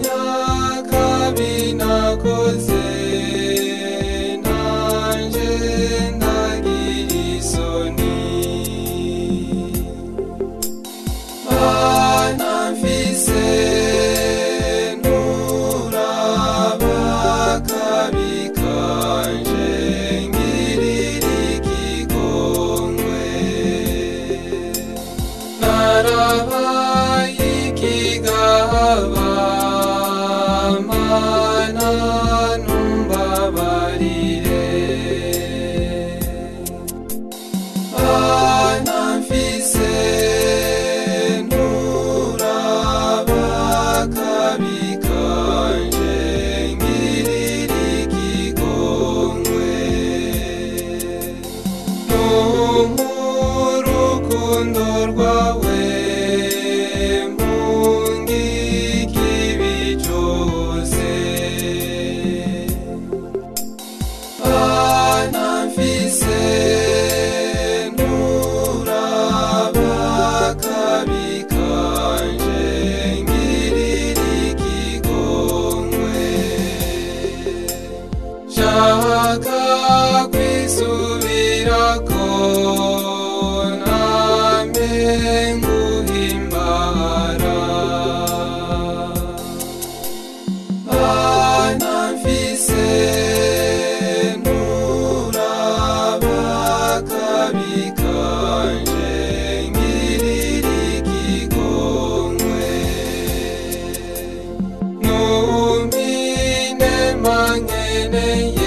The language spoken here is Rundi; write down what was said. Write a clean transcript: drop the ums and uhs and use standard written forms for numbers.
nyakabi nakoze nanje ndagira isoni mana mfise nturaba kabi kanje ngirira ikigongwe narabaye ikigaba mana numbabarire mana mfise nturaba kabi kanje ngirira ikigongwe n'umurukundo rwawe shaka kwisubirako name nguhimbara mana mfise nturaba kabi kanje ngirira ikigongwe numpine mankeneye